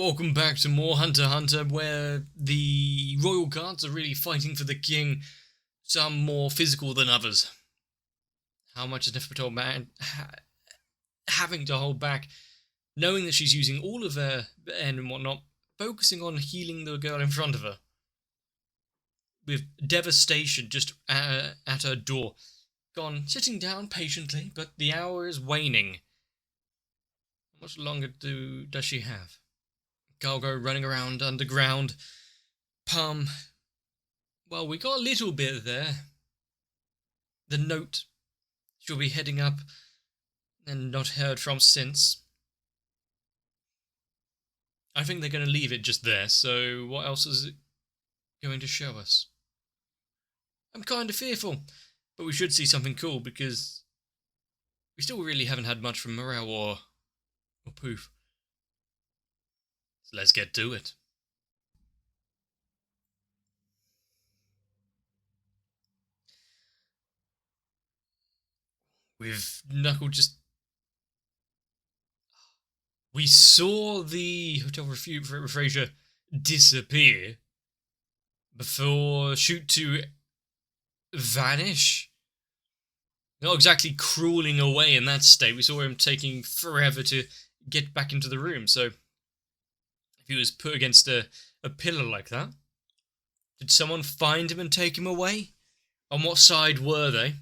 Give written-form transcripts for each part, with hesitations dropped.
Welcome back to more Hunter x Hunter, where the royal guards are really fighting for the king, some more physical than others. How much is Nefertiti man having to hold back, knowing that she's using all of her men and whatnot, focusing on healing the girl in front of her, with devastation just at her door. Gone, sitting down patiently, but the hour is waning. How much longer does she have? Galgo running around underground. Palm. Well, we got a little bit there. The note. She'll be heading up and not heard from since. I think they're going to leave it just there, so what else is it going to show us? I'm kind of fearful, but we should see something cool because we still really haven't had much from Morel or Poof. So let's get to it. With Knuckle just... We saw the Hotel Fraser disappear before Shoot to vanish. Not exactly crawling away in that state. We saw him taking forever to get back into the room, so if he was put against a pillar like that, did someone find him and take him away? On what side were they?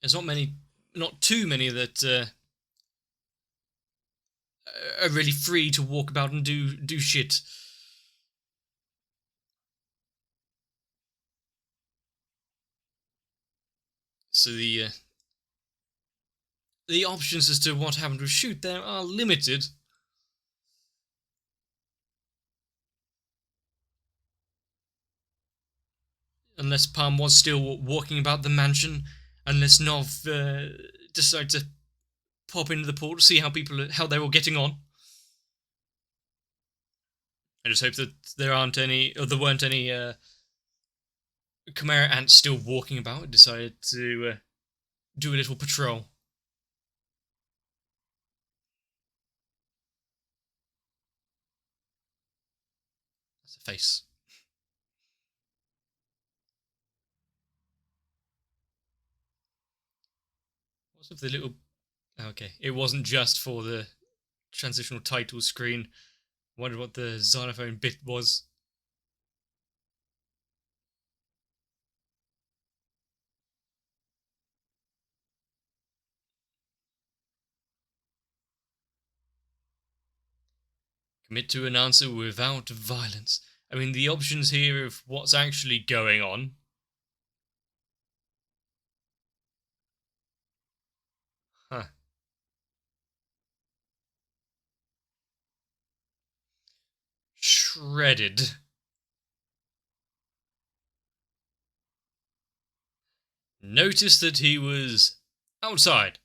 There's not too many that are really free to walk about and do shit. So the options as to what happened with Shoot there are limited. Unless Palm was still walking about the mansion, unless Nov decided to pop into the port to see how they're all getting on. I just hope that there weren't any Chimera ants still walking about and decided to do a little patrol. That's a face. What's with the little... Okay, it wasn't just for the transitional title screen. I wondered what the xylophone bit was. Commit to an answer without violence. I mean, the options here of what's actually going on. Huh. Shredded. Noticed that he was outside.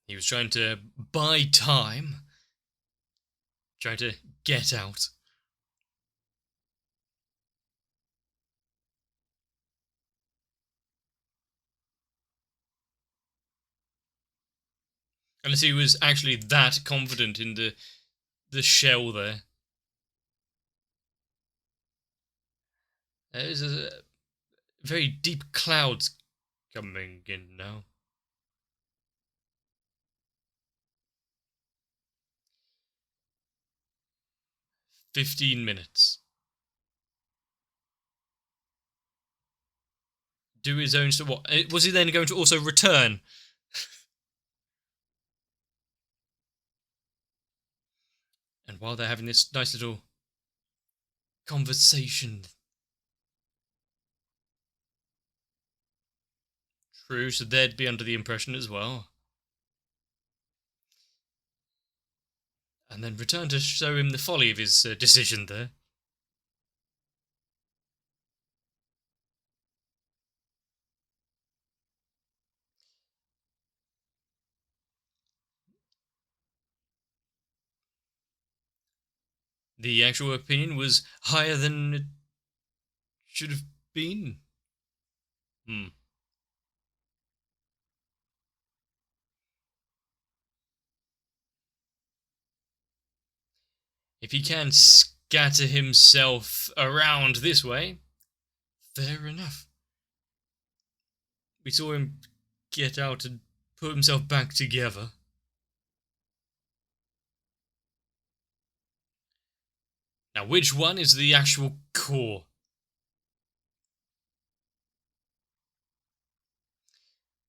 He was trying to buy time. Trying to get out. Unless he was actually that confident in the shell there. There's a very deep clouds coming in now. $15. Do his own... So what? Was he then going to also return? And while they're having this nice little conversation... True, so they'd be under the impression as well. And then return to show him the folly of his decision there. The actual opinion was higher than it should have been. Hmm. If he can scatter himself around this way, fair enough. We saw him get out and put himself back together. Now, which one is the actual core?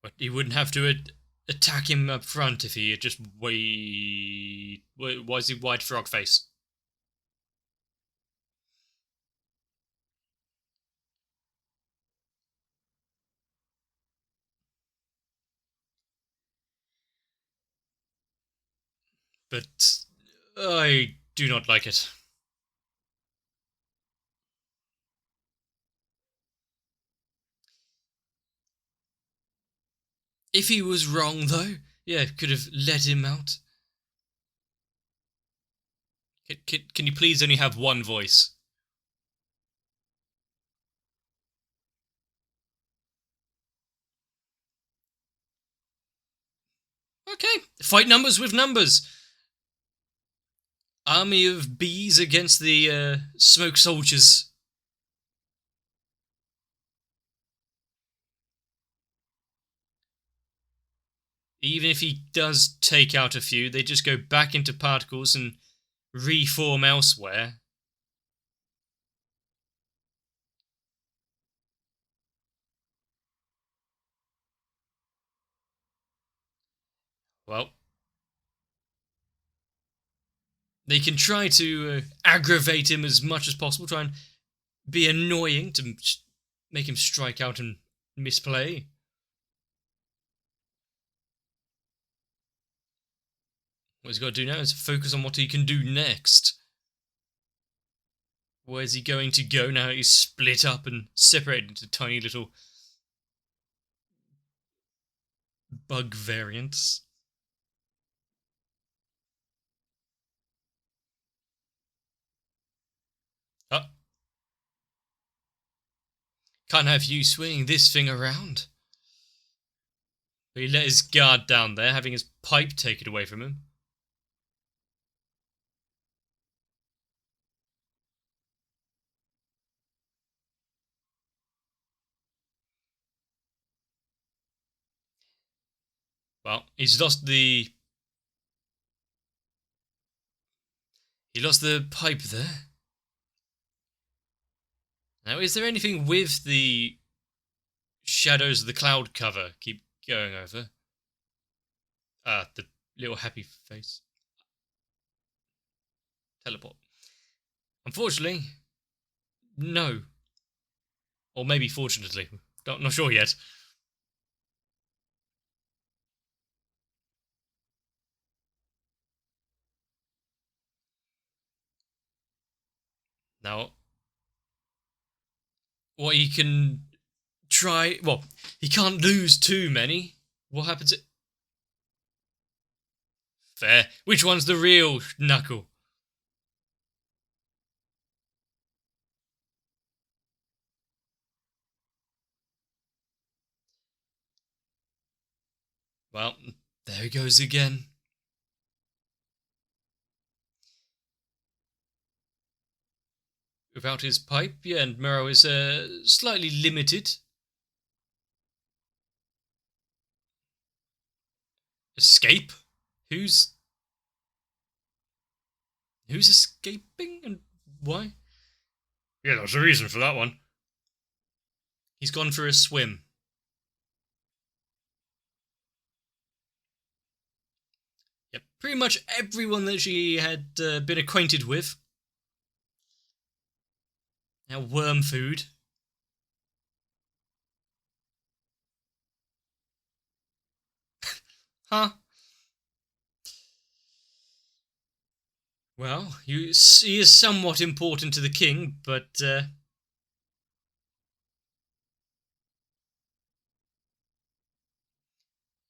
But he wouldn't have to attack him up front if he had just wait. Why is he white frog face? But I do not like it. If he was wrong, though, yeah, could have let him out. Can you please only have one voice? Okay, fight numbers with numbers. Army of bees against the smoke soldiers. Even if he does take out a few, they just go back into particles and reform elsewhere. Well, they can try to aggravate him as much as possible, try and be annoying to make him strike out and misplay. What he's got to do now is focus on what he can do next. Where's he going to go now he's split up and separated into tiny little bug variants? Oh. Can't have you swinging this thing around. He let his guard down there, having his pipe taken away from him. Well, he's lost the... He lost the pipe there. Now, is there anything with the shadows of the cloud cover keep going over? The little happy face. Teleport. Unfortunately, no. Or maybe fortunately. Not sure yet. Now, what he can try... Well, he can't lose too many. What happens... Fair. Which one's the real Knuckle? Well, there he goes again. Without his pipe, yeah, and Murrow is slightly limited. Escape? Who's escaping and why? Yeah, there's a reason for that one. He's gone for a swim. Yep, pretty much everyone that she had been acquainted with. Now worm food. Huh? Well, he is somewhat important to the king, but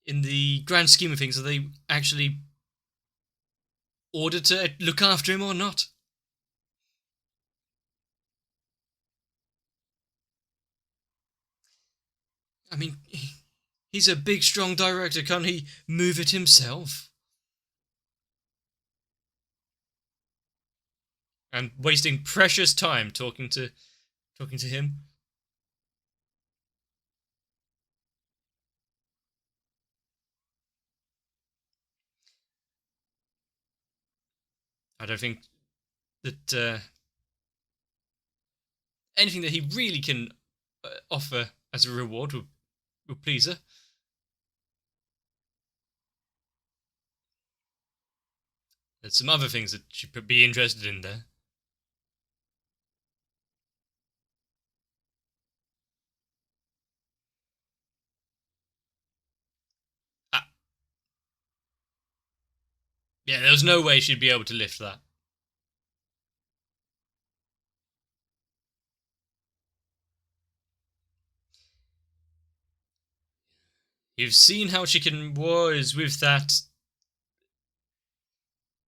in the grand scheme of things, are they actually ordered to look after him or not? I mean, he's a big, strong director. Can't he move it himself? And wasting precious time talking to him. I don't think that anything that he really can offer as a reward will please her. There's some other things that she could be interested in there. Ah, yeah, there was no way she'd be able to lift that. You've seen how she can was with that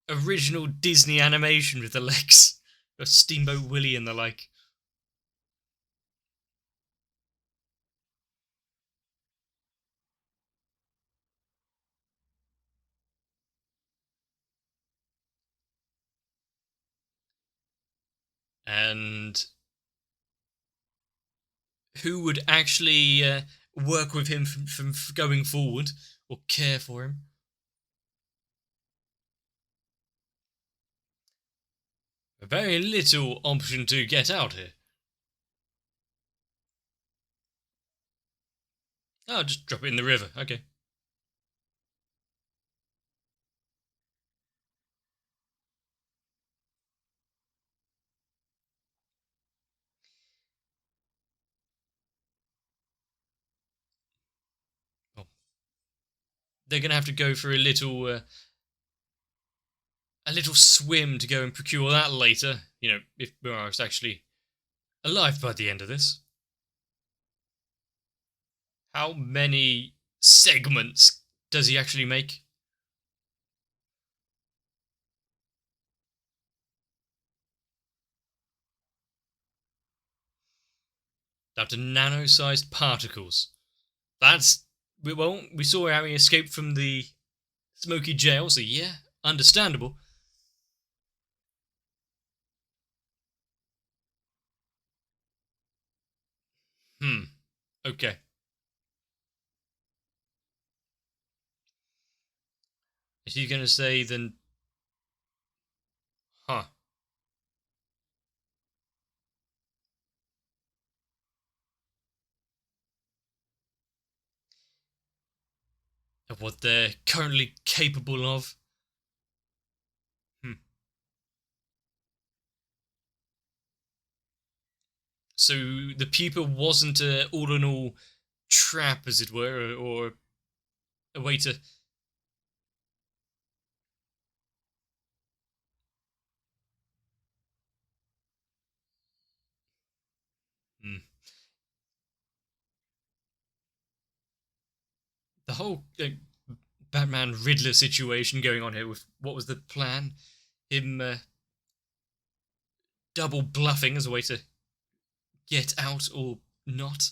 original Disney animation with the legs, or Steamboat Willie and the like. And who would actually work with him from going forward or care for him? A very little option to get out here. Oh, just drop it in the river. Okay. Well, they're gonna have to go for a little swim to go and procure that later. You know, if Murar's actually alive by the end of this. How many segments does he actually make? Down to nano-sized particles. That's well, we saw how he escaped from the smoky jail, so yeah, understandable. Okay. Is he gonna say then? Huh? Of what they're currently capable of? Hmm. So the pupa wasn't a all in all trap, as it were, or a way to. Hmm. The whole Batman Riddler situation going on here with what was the plan? Him double bluffing as a way to get out or not.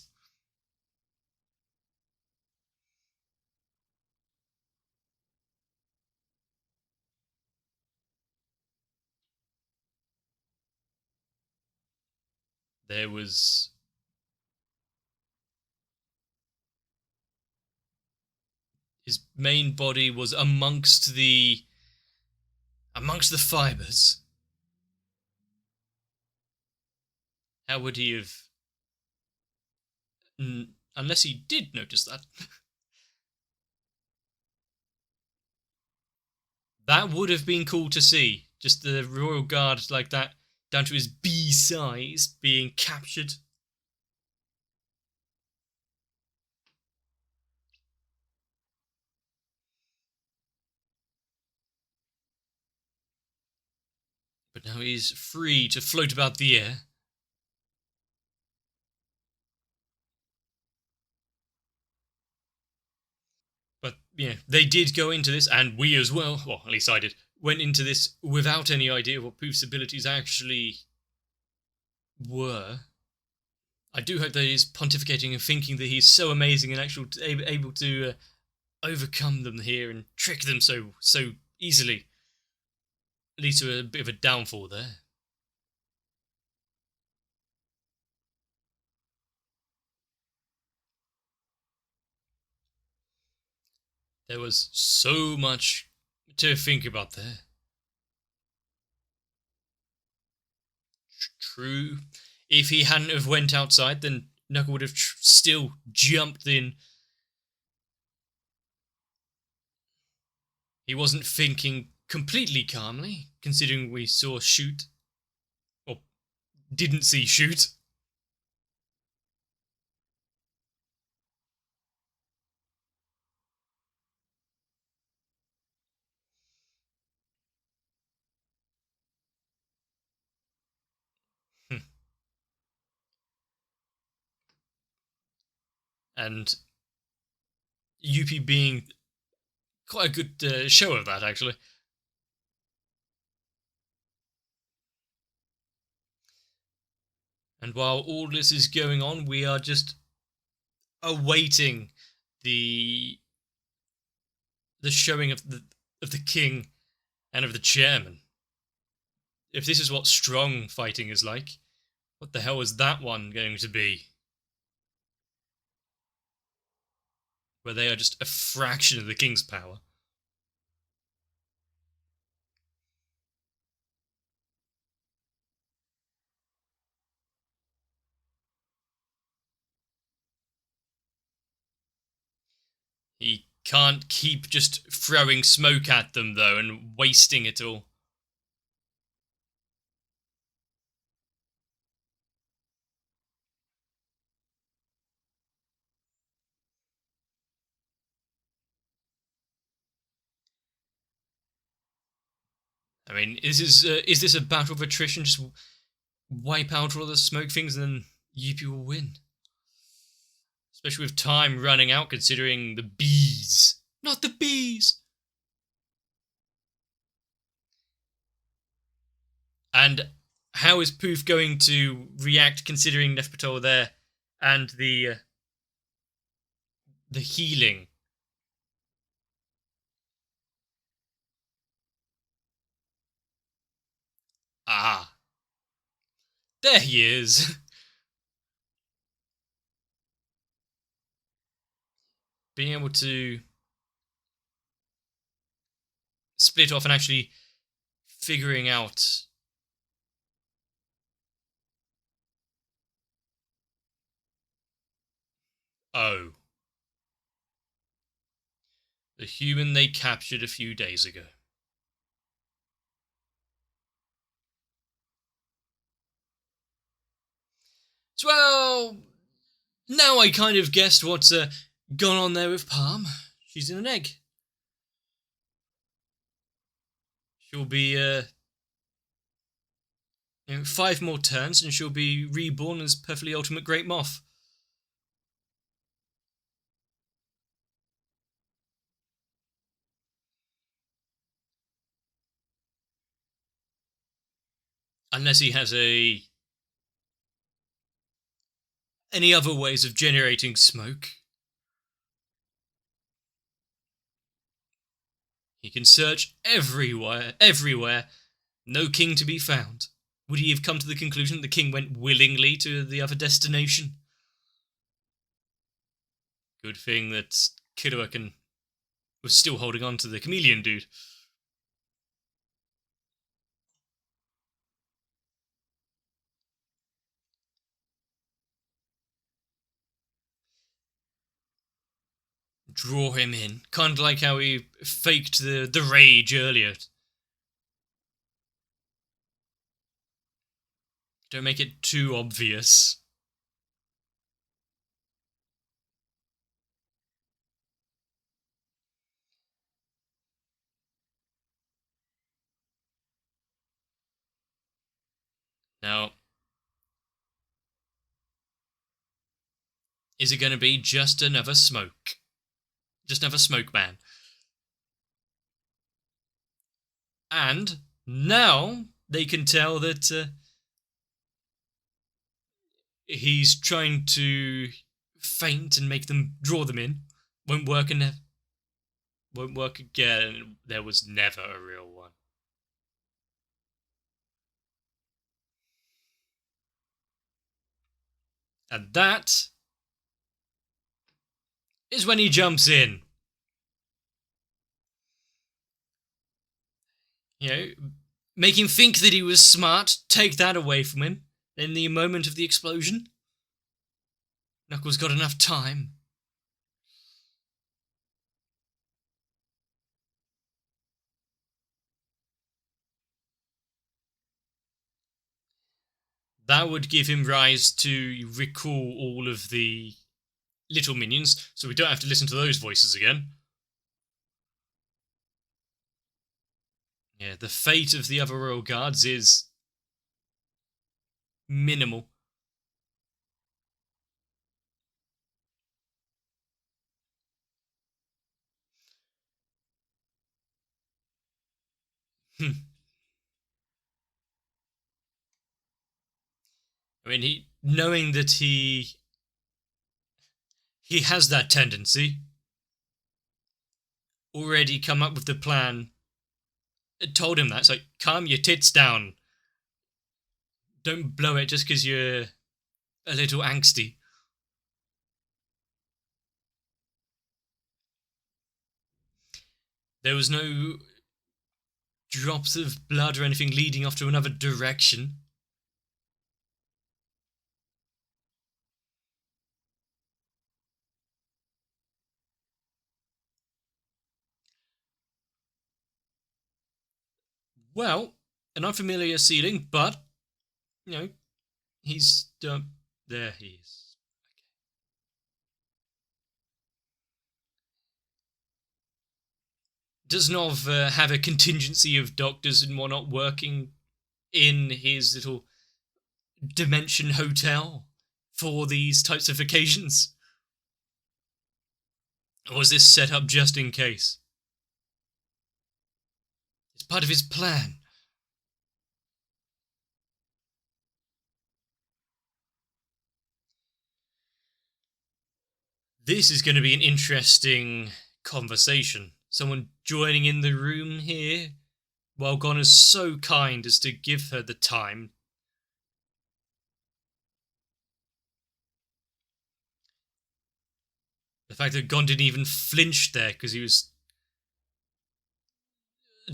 There was his main body was amongst the fibers. How would he have? Unless he did notice that. That would have been cool to see. Just the royal guard like that, down to his bee size, being captured. But now he's free to float about the air. But yeah, they did go into this, and we as well at least I did, went into this without any idea what Poof's abilities actually were. I do hope that he's pontificating and thinking that he's so amazing and actually able to overcome them here and trick them so easily. Leads to a bit of a downfall there. There was so much to think about there. True. If he hadn't have went outside, then Knuckle would have still jumped in. He wasn't thinking completely calmly, considering we saw Shoot, or didn't see Shoot. And UP being quite a good show of that, actually. And while all this is going on, we are just awaiting the showing of the king and of the chairman. If this is what strong fighting is like, what the hell is that one going to be? Where they are just a fraction of the king's power. He can't keep just throwing smoke at them, though, and wasting it all. I mean, is this a battle of attrition? Just wipe out all the smoke things and then Yuppie will win. Especially with time running out, considering the bees. Not the bees! And how is Poof going to react considering Nefertari there and the healing? Ah. There he is. Being able to split off and actually figuring out. Oh. The human they captured a few days ago. So, well, now I kind of guessed what's gone on there with Palm. She's in an egg. She'll be 5 more turns and she'll be reborn as Perfectly Ultimate Great Moth. Unless he has any other ways of generating smoke. He can search everywhere. No king to be found. Would he have come to the conclusion that the king went willingly to the other destination? Good thing that Killua was still holding on to the chameleon dude. Draw him in. Kind of like how he faked the rage earlier. Don't make it too obvious. Now, is it going to be just another smoke? Just another smoke man? And now they can tell that he's trying to feint and make them draw them in. Won't work and won't work again. There was never a real one. And that is when he jumps in. You know, make him think that he was smart, take that away from him in the moment of the explosion. Knuckles got enough time. That would give him rise to recall all of the little minions, so we don't have to listen to those voices again. Yeah, the fate of the other royal guards is minimal. I mean, knowing that he has that tendency, already come up with the plan. It told him that. It's like, calm your tits down. Don't blow it just because you're a little angsty. There was no drops of blood or anything leading off to another direction. Well, an unfamiliar ceiling, but, you know, he's... there he is. Does Nov have a contingency of doctors and whatnot working in his little dimension hotel for these types of occasions? Or was this set up just in case? It's part of his plan. This is going to be an interesting conversation. Someone joining in the room here, while Gon is so kind as to give her the time. The fact that Gon didn't even flinch there because he was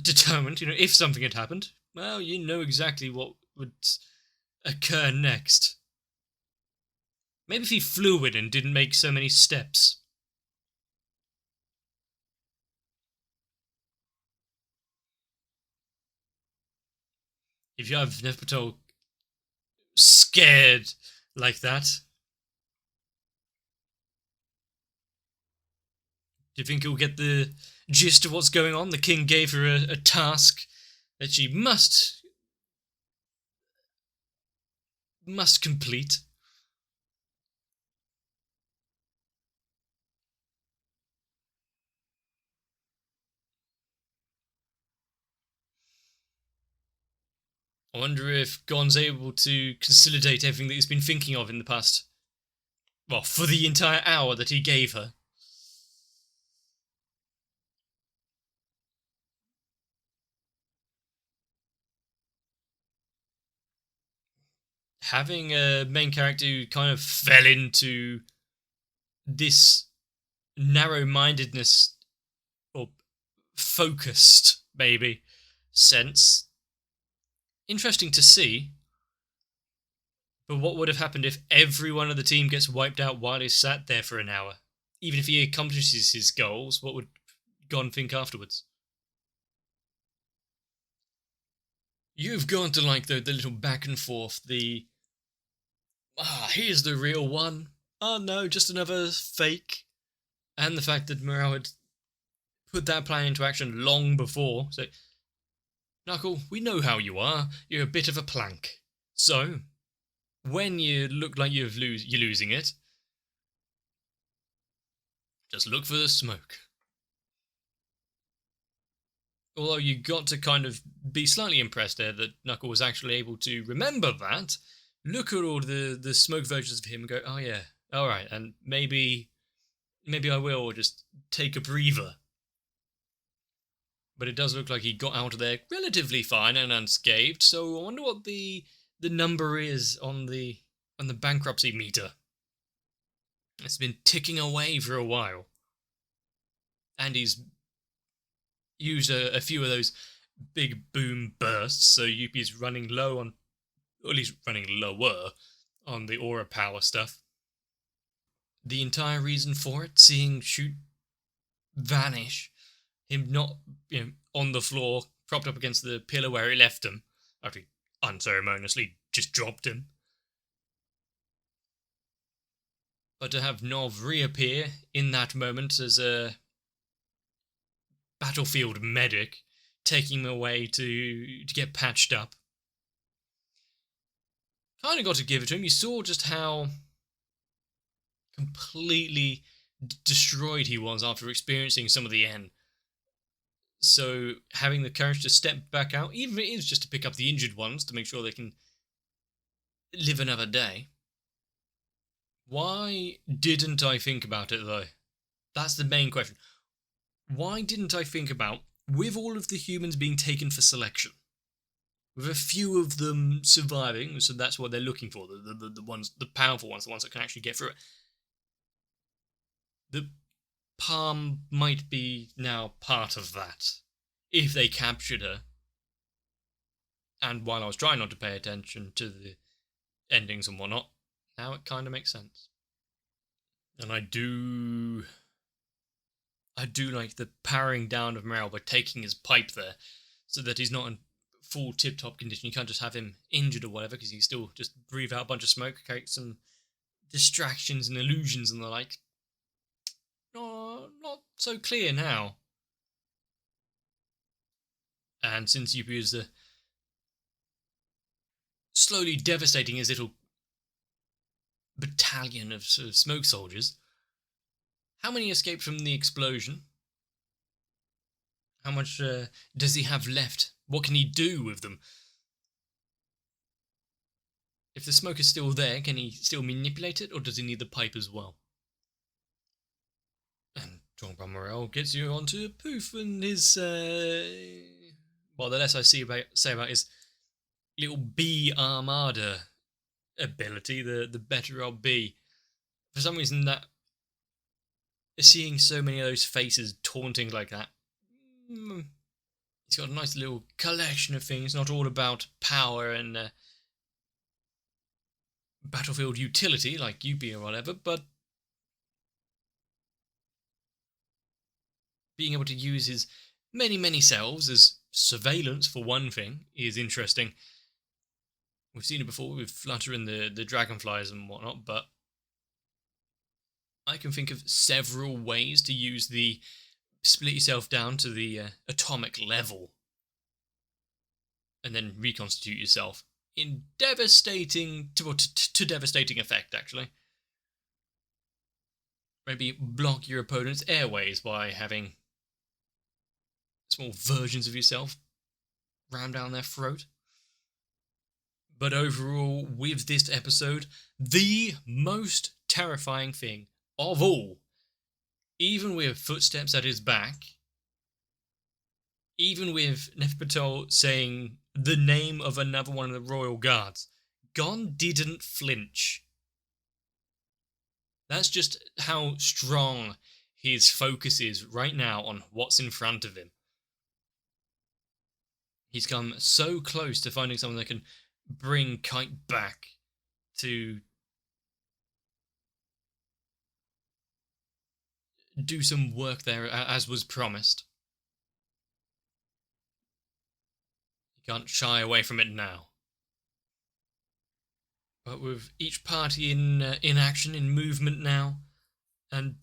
determined, if something had happened, well, you know exactly what would occur next. Maybe if he flew in and didn't make so many steps. If you have Nefertol scared like that, do you think he'll get the gist of what's going on? The king gave her a task that she must complete. I wonder if Gon's able to consolidate everything that he's been thinking of in the past. Well, for the entire hour that he gave her. Having a main character who kind of fell into this narrow-mindedness, or focused, maybe, sense. Interesting to see. But what would have happened if every one of the team gets wiped out while he's sat there for an hour? Even if he accomplishes his goals, what would Gon think afterwards? You've gone to like the little back and forth, here's the real one. Oh no, just another fake. And the fact that Morale had put that plan into action long before. So, Knuckle, we know how you are. You're a bit of a plank. So, when you look like you're losing it, just look for the smoke. Although you got to kind of be slightly impressed there that Knuckle was actually able to remember that, look at all the smoke versions of him and go, oh yeah, all right, and maybe I will just take a breather. But it does look like he got out of there relatively fine and unscathed. So I wonder what the number is on the bankruptcy meter. It's been ticking away for a while, and he's used a few of those big boom bursts. So UP's running low on, or at least running lower on the aura power stuff. The entire reason for it, seeing Shoot vanish, him not, on the floor, propped up against the pillar where he left him, after he unceremoniously just dropped him. But to have Nov reappear in that moment as a battlefield medic, taking him away to get patched up, kind of got to give it to him. You saw just how completely destroyed he was after experiencing some of the end. So having the courage to step back out, even if it is just to pick up the injured ones to make sure they can live another day. Why didn't I think about it, though? That's the main question. Why didn't I think about, with all of the humans being taken for selection, with a few of them surviving, so that's what they're looking for, the ones, the powerful ones, the ones that can actually get through it. The Palm might be now part of that, if they captured her. And while I was trying not to pay attention to the endings and whatnot, now it kind of makes sense. And I do like the powering down of Morale by taking his pipe there, so that he's not in full tip-top condition. You can't just have him injured or whatever, because he can still just breathe out a bunch of smoke, create some distractions and illusions and the like. Not so clear now. And since UP is slowly devastating his little battalion of sort of smoke soldiers, how many escaped from the explosion? How much does he have left? What can he do with them? If the smoke is still there, can he still manipulate it, or does he need the pipe as well? And Jean-Paul Morel gets you onto Poof and his, the less I say about his little bee armada ability, the better I'll be. For some reason, that seeing so many of those faces taunting like that, he's got a nice little collection of things, not all about power and battlefield utility like UP or whatever, but being able to use his many selves as surveillance, for one thing, is interesting. We've seen it before with Flutter and the dragonflies and whatnot, but I can think of several ways to use the split yourself down to the atomic level and then reconstitute yourself in devastating, to devastating effect, actually. Maybe block your opponent's airways by having small versions of yourself ram down their throat. But overall, with this episode, the most terrifying thing of all, even with footsteps at his back, even with Nefer Patel saying the name of another one of the royal guards, Gon didn't flinch. That's just how strong his focus is right now on what's in front of him. He's come so close to finding someone that can bring Kite back to do some work there as was promised. He can't shy away from it now. But with each party in action, in movement now, and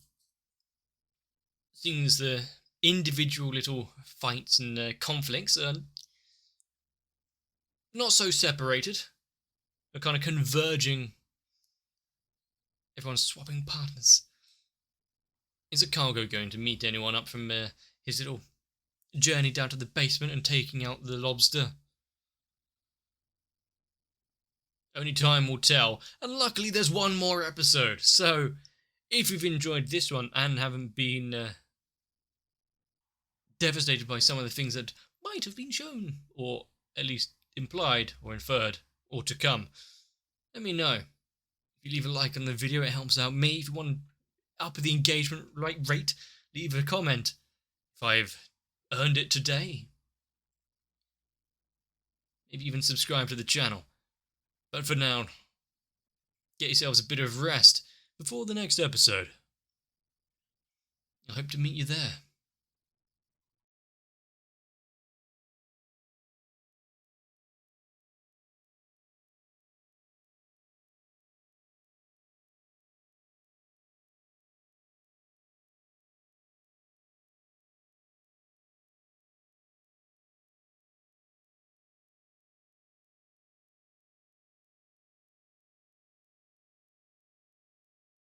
seems the individual little fights and conflicts are not so separated, but kind of converging. Everyone's swapping partners. Is a cargo going to meet anyone up from his little journey down to the basement and taking out the lobster? Only time will tell. And luckily there's one more episode. So if you've enjoyed this one and haven't been devastated by some of the things that might have been shown, or at least implied or inferred, or to come, let me know. If you leave a like on the video, it helps out me. If you want to up the engagement rate, leave a comment. If I've earned it today, maybe even subscribe to the channel. But for now, get yourselves a bit of rest before the next episode. I hope to meet you there.